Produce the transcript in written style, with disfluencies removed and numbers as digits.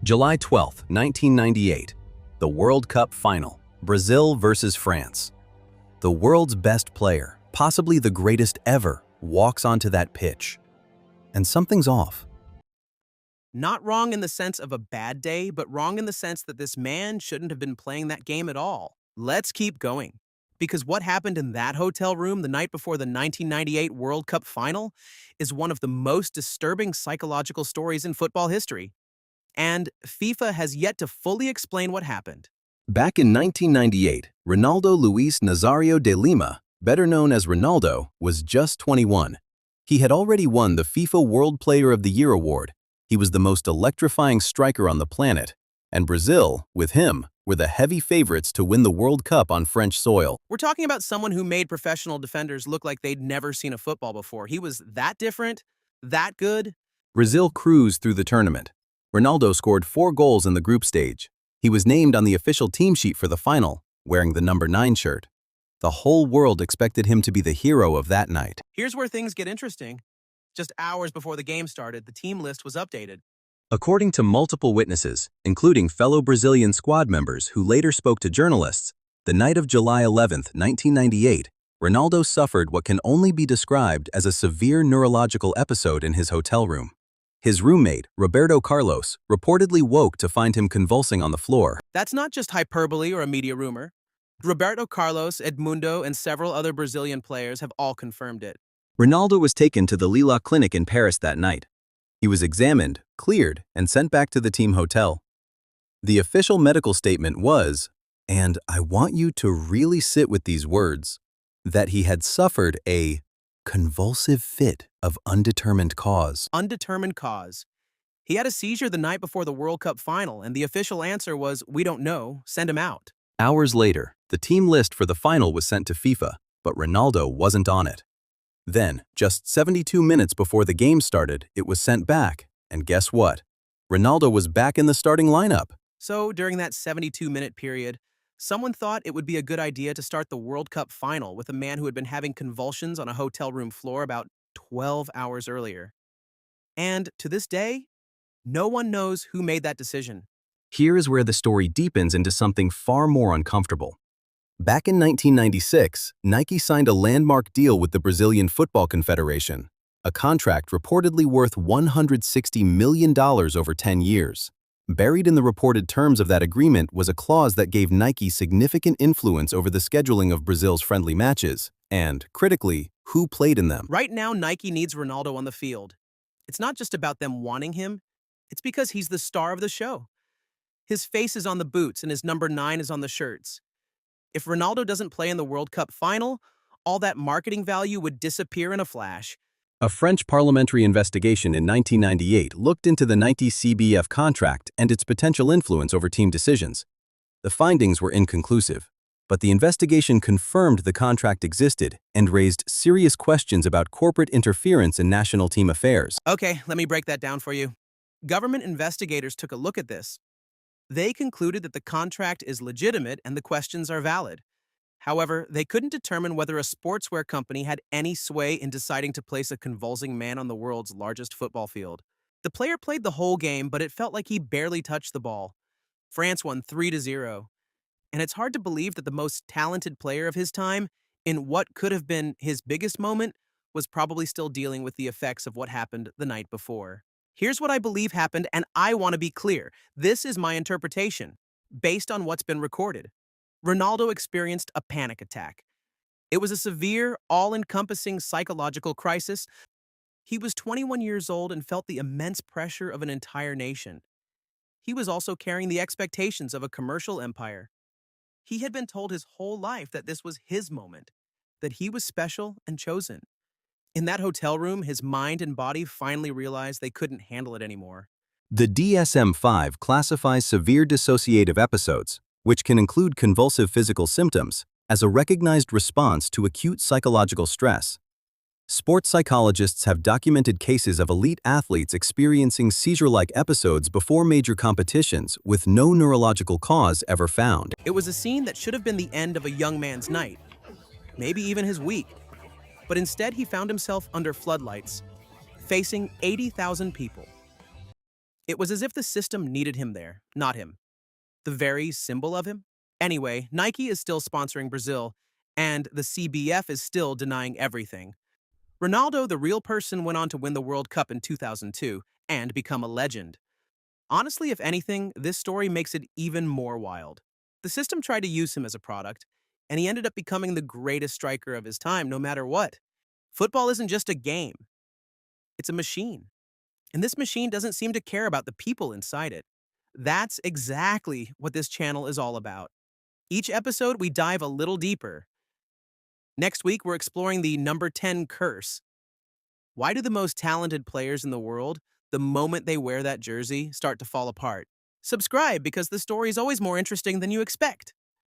July 12, 1998. The World Cup Final. Brazil versus France. The world's best player, possibly the greatest ever, walks onto that pitch. And something's off. Not wrong in the sense of a bad day, but wrong in the sense that this man shouldn't have been playing that game at all. Let's keep going. Because what happened in that hotel room the night before the 1998 World Cup final is one of the most disturbing psychological stories in football history. And FIFA has yet to fully explain what happened. Back in 1998, Ronaldo Luis Nazario de Lima, better known as Ronaldo, was just 21. He had already won the FIFA World Player of the Year award. He was the most electrifying striker on the planet. And Brazil, with him, were the heavy favorites to win the World Cup on French soil. We're talking about someone who made professional defenders look like they'd never seen a football before. He was that different, that good. Brazil cruised through the tournament. Ronaldo scored 4 goals in the group stage. He was named on the official team sheet for the final, wearing the number 9 shirt. The whole world expected him to be the hero of that night. Here's where things get interesting. Just hours before the game started, the team list was updated. According to multiple witnesses, including fellow Brazilian squad members who later spoke to journalists, the night of July 11, 1998, Ronaldo suffered what can only be described as a severe neurological episode in his hotel room. His roommate, Roberto Carlos, reportedly woke to find him convulsing on the floor. That's not just hyperbole or a media rumor. Roberto Carlos, Edmundo, and several other Brazilian players have all confirmed it. Ronaldo was taken to the Lila clinic in Paris that night. He was examined, cleared, and sent back to the team hotel. The official medical statement was, and I want you to really sit with these words, that he had suffered a convulsive fit of undetermined cause. Undetermined cause. He had a seizure the night before the World Cup final, and the official answer was, "We don't know, send him out." Hours later, the team list for the final was sent to FIFA, but Ronaldo wasn't on it. Then, just 72 minutes before the game started, it was sent back, and guess what? Ronaldo was back in the starting lineup. So, during that 72-minute period, someone thought it would be a good idea to start the World Cup final with a man who had been having convulsions on a hotel room floor about 12 hours earlier. And to this day, no one knows who made that decision. Here is where the story deepens into something far more uncomfortable. Back in 1996, Nike signed a landmark deal with the Brazilian Football Confederation, a contract reportedly worth $160 million over 10 years. Buried in the reported terms of that agreement was a clause that gave Nike significant influence over the scheduling of Brazil's friendly matches, and, critically, who played in them. Right now, Nike needs Ronaldo on the field. It's not just about them wanting him, it's because he's the star of the show. His face is on the boots and his number 9 is on the shirts. If Ronaldo doesn't play in the World Cup final, all that marketing value would disappear in a flash. A French parliamentary investigation in 1998 looked into the Nike CBF contract and its potential influence over team decisions. The findings were inconclusive, but the investigation confirmed the contract existed and raised serious questions about corporate interference in national team affairs. Okay, let me break that down for you. Government investigators took a look at this. They concluded that the contract is legitimate and the questions are valid. However, they couldn't determine whether a sportswear company had any sway in deciding to place a convulsing man on the world's largest football field. The player played the whole game, but it felt like he barely touched the ball. France won 3-0. And it's hard to believe that the most talented player of his time, in what could have been his biggest moment, was probably still dealing with the effects of what happened the night before. Here's what I believe happened, and I want to be clear. This is my interpretation, based on what's been recorded. Ronaldo experienced a panic attack. It was a severe, all-encompassing psychological crisis. He was 21 years old and felt the immense pressure of an entire nation. He was also carrying the expectations of a commercial empire. He had been told his whole life that this was his moment, that he was special and chosen. In that hotel room, his mind and body finally realized they couldn't handle it anymore. The DSM-5 classifies severe dissociative episodes, which can include convulsive physical symptoms, as a recognized response to acute psychological stress. Sports psychologists have documented cases of elite athletes experiencing seizure-like episodes before major competitions with no neurological cause ever found. It was a scene that should have been the end of a young man's night, maybe even his week. But instead, he found himself under floodlights, facing 80,000 people. It was as if the system needed him there, not him. The very symbol of him? Anyway, Nike is still sponsoring Brazil, and the CBF is still denying everything. Ronaldo, the real person, went on to win the World Cup in 2002 and become a legend. Honestly, if anything, this story makes it even more wild. The system tried to use him as a product, and he ended up becoming the greatest striker of his time, no matter what. Football isn't just a game, it's a machine. And this machine doesn't seem to care about the people inside it. That's exactly what this channel is all about. Each episode, we dive a little deeper. Next week, we're exploring the number 10 curse. Why do the most talented players in the world, the moment they wear that jersey, start to fall apart? Subscribe because the story is always more interesting than you expect.